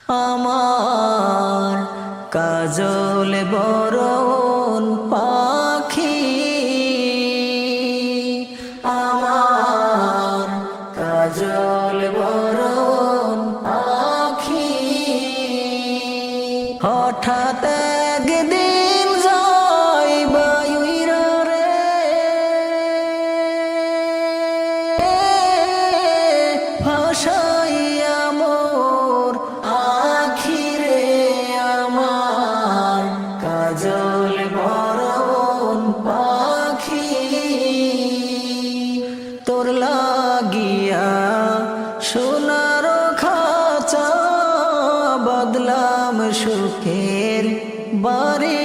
আমার কাজল বরণ পাখি, আমার কাজল বরণ পাখি, হঠাৎ একদিন যাই বায়ুইরা রে, ভাসাইয়া মোর আখি রে, আমার কাজল বরণ পাখি। তোর লাগিয়া সোনার খাঁচা বদলাম সুখের বাড়ি